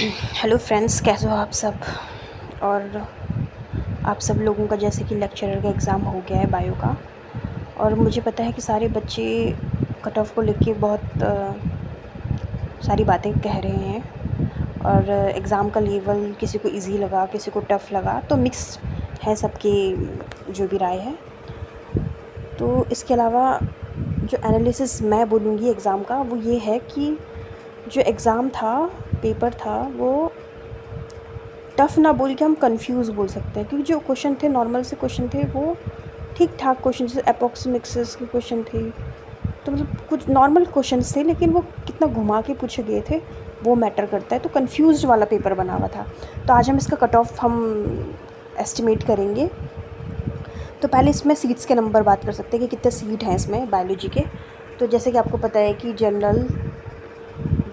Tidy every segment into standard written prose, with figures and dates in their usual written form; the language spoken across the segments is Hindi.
हेलो फ्रेंड्स, कैसे हो आप सब। और आप सब लोगों का जैसे कि लेक्चरर का एग्ज़ाम हो गया है बायो का, और मुझे पता है कि सारे बच्चे कट ऑफ को लेके बहुत सारी बातें कह रहे हैं। और एग्ज़ाम का लेवल किसी को इजी लगा, किसी को टफ़ लगा, तो मिक्स है सबकी जो भी राय है। तो इसके अलावा जो एनालिसिस मैं बोलूँगी एग्ज़ाम का वो ये है कि जो एग्ज़ाम था, पेपर था, वो टफ़ ना बोल के हम कंफ्यूज बोल सकते हैं, क्योंकि जो क्वेश्चन थे नॉर्मल से क्वेश्चन थे, वो ठीक ठाक क्वेश्चन, जैसे अप्रॉक्सीमेट्स के क्वेश्चन थे, तो मतलब कुछ नॉर्मल क्वेश्चंस थे, लेकिन वो कितना घुमा के पूछे गए थे वो मैटर करता है। तो कंफ्यूज्ड वाला पेपर बना हुआ था। तो आज हम इसका कट ऑफ हम एस्टिमेट करेंगे। तो पहले इसमें सीट्स के नंबर बात कर सकते हैं कि कितने सीट हैं इसमें बायोलॉजी के। तो जैसे कि आपको पता है कि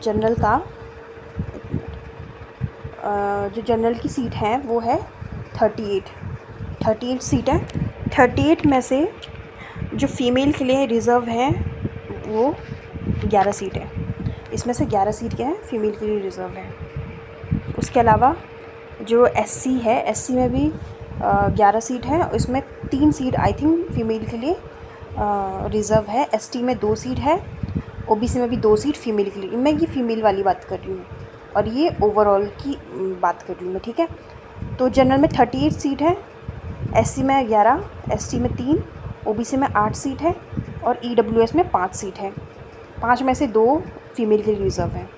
जनरल का जो जनरल की सीट है वो है 38 सीट है। 38 में से जो फीमेल के लिए रिज़र्व है वो 11 सीट है। इसमें से 11 सीट क्या है, फीमेल के लिए रिज़र्व है। उसके अलावा जो एससी है, एससी में भी 11 सीट है। इसमें 3 सीट आई थिंक फीमेल के लिए रिज़र्व है। एसटी में 2 सीट है। ओबीसी में भी 2 सीट फीमेल के लिए। मैं ये फीमेल वाली बात कर रही हूँ और ये ओवरऑल की बात कर रही हूँ मैं, ठीक है। तो जनरल में 38 सीट है, एससी में 11, एसटी में 3, ओबीसी में 8 सीट है और ईडब्ल्यूएस में 5 सीट है। 5 में से 2 फीमेल के लिए रिज़र्व है।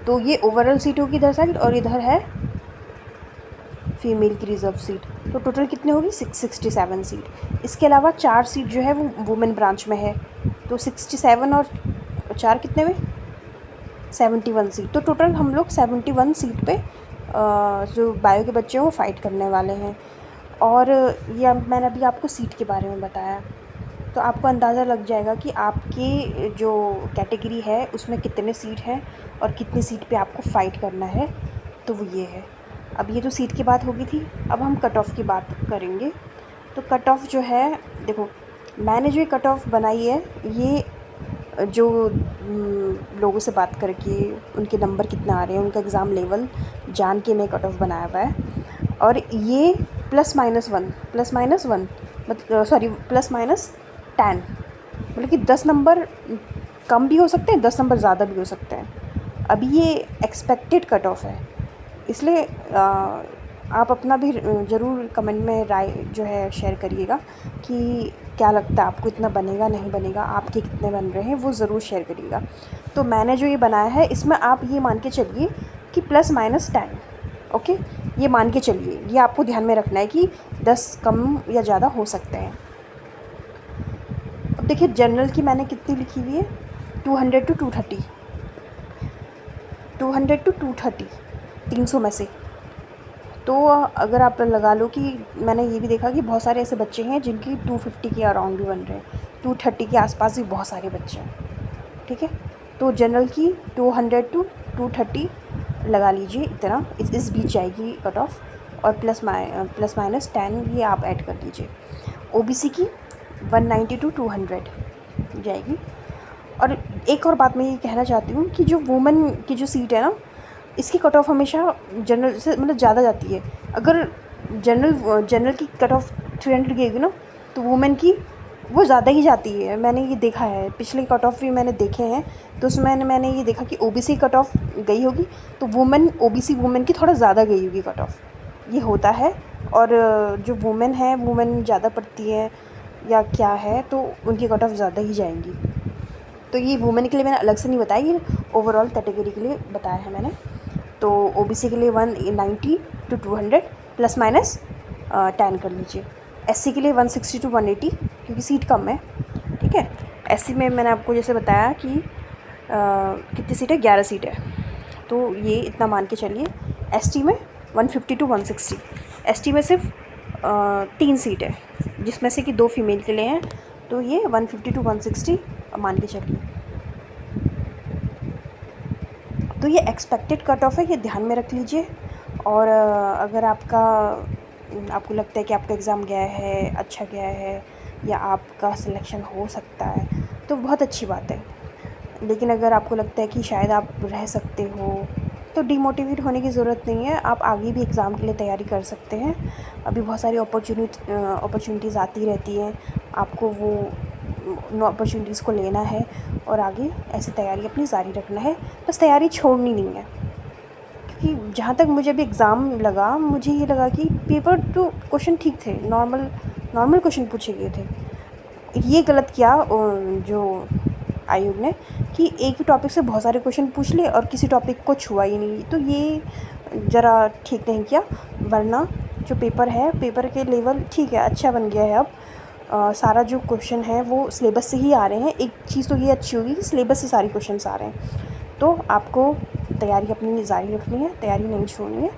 तो ये ओवरऑल सीट होगी इधर साइड, और इधर है फीमेल की रिज़र्व सीट। तो टोटल कितने होगी, 67 सीट। इसके अलावा 4 सीट जो है वो वुमेन ब्रांच में है। तो 67 और 4 कितने में, 71 सीट। तो टोटल हम लोग 71 सीट पे जो बायो के बच्चे हैं वो फ़ाइट करने वाले हैं। और ये मैंने अभी आपको सीट के बारे में बताया, तो आपको अंदाज़ा लग जाएगा कि आपकी जो कैटेगरी है उसमें कितने सीट हैं और कितनी सीट पे आपको फ़ाइट करना है। तो वो ये है। अब ये तो सीट की बात होगी थी, अब हम कट ऑफ़ की बात करेंगे। तो कट ऑफ़ जो है, देखो मैंने जो ये कट ऑफ़ बनाई है, ये जो लोगों से बात करके उनके नंबर कितना आ रहे हैं, उनका एग्ज़ाम लेवल जान के मैं कट ऑफ़ बनाया हुआ है। और ये +-1 मतलब सॉरी +-10, मतलब कि 10 नंबर कम भी हो सकते हैं, 10 नंबर ज़्यादा भी हो सकते हैं। अभी ये एक्सपेक्टेड कट ऑफ़ है, इसलिए आप अपना भी ज़रूर कमेंट में राय जो है शेयर करिएगा कि क्या लगता है आपको, इतना बनेगा नहीं बनेगा, आपके कितने बन रहे हैं, वो ज़रूर शेयर करिएगा। तो मैंने जो ये बनाया है इसमें आप ये मान के चलिए कि +-10, ओके, ये मान के चलिए। ये आपको ध्यान में रखना है कि 10 कम या ज़्यादा हो सकते हैं। अब देखिए जनरल की मैंने कितनी लिखी हुई है, 200 to 230, 200 to 230, 300 में से। तो अगर आप लगा लो कि मैंने ये भी देखा कि बहुत सारे ऐसे बच्चे हैं जिनकी 250 के अराउंड भी बन रहे हैं, 230 के आसपास भी बहुत सारे बच्चे हैं, ठीक है। तो जनरल की 200 to 230 लगा लीजिए, इतना इस बीच जाएगी कट ऑफ, और +-10 ये आप ऐड कर दीजिए। ओबीसी की 190 to 200 जाएगी। और एक और बात मैं ये कहना चाहती हूँ कि जो वुमेन की जो सीट है ना, इसकी कट ऑफ हमेशा जनरल से मतलब ज़्यादा जाती है। अगर जनरल की कट ऑफ 300 गई ना, तो वुमेन की वो ज़्यादा ही जाती है। मैंने ये देखा है, पिछले कट ऑफ भी मैंने देखे हैं, तो उसमें मैंने ये देखा कि ओबीसी कट ऑफ गई होगी तो ओबीसी वुमेन की थोड़ा ज़्यादा गई होगी कट ऑफ, ये होता है। और जो वुमेन है, वुमेन ज़्यादा पढ़ती है या क्या है, तो उनकी कट ऑफ ज़्यादा ही जाएंगी। तो ये वुमेन के लिए मैंने अलग से नहीं बताया, ये ओवरऑल कैटेगरी के लिए बताया है मैंने। तो ओबीसी के लिए 190 to 200 +-10 कर लीजिए। एससी के लिए 160 to 180, क्योंकि सीट कम है, ठीक है। एससी में मैंने आपको जैसे बताया कि कितनी सीट है, 11 सीट है, तो ये इतना मान के चलिए। एसटी में 150 to 160, एसटी में सिर्फ 3 सीट है, जिसमें से कि 2 फीमेल के लिए हैं, तो ये 150 to 160 मान के चलिए। तो ये एक्सपेक्टेड कट ऑफ है, ये ध्यान में रख लीजिए। और अगर आपको लगता है कि आपका एग्ज़ाम गया है, अच्छा गया है, या आपका सिलेक्शन हो सकता है, तो बहुत अच्छी बात है। लेकिन अगर आपको लगता है कि शायद आप रह सकते हो, तो डिमोटिवेट होने की ज़रूरत नहीं है, आप आगे भी एग्ज़ाम के लिए तैयारी कर सकते हैं। अभी बहुत सारी अपॉर्चुनिटीज़ आती रहती हैं, आपको वो अपॉर्चुनिटीज़ को लेना है और आगे ऐसे तैयारी अपनी जारी रखना है, बस तैयारी छोड़नी नहीं है। क्योंकि जहाँ तक मुझे अभी एग्ज़ाम लगा, मुझे ये लगा कि पेपर तो क्वेश्चन ठीक थे, नॉर्मल क्वेश्चन पूछे गए थे। ये गलत किया जो आयोग ने कि एक ही टॉपिक से बहुत सारे क्वेश्चन पूछ लिए और किसी टॉपिक को छुआ ही नहीं, तो ये ज़रा ठीक नहीं किया। वरना जो पेपर है, पेपर के लेवल ठीक है, अच्छा बन गया है अब। सारा जो क्वेश्चन है वो सिलेबस से ही आ रहे हैं। एक चीज़ तो ये अच्छी होगी कि सिलेबस से सारे क्वेश्चंस आ रहे हैं, तो आपको तैयारी अपनी जारी रखनी है, तैयारी नहीं छोड़नी है।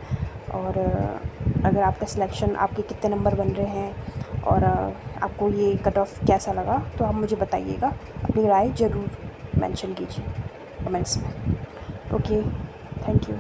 और अगर आपका सिलेक्शन, आपके कितने नंबर बन रहे हैं और आपको ये कट ऑफ कैसा लगा, तो आप मुझे बताइएगा, अपनी राय ज़रूर मेंशन कीजिए कमेंट्स में। Okay, thank you.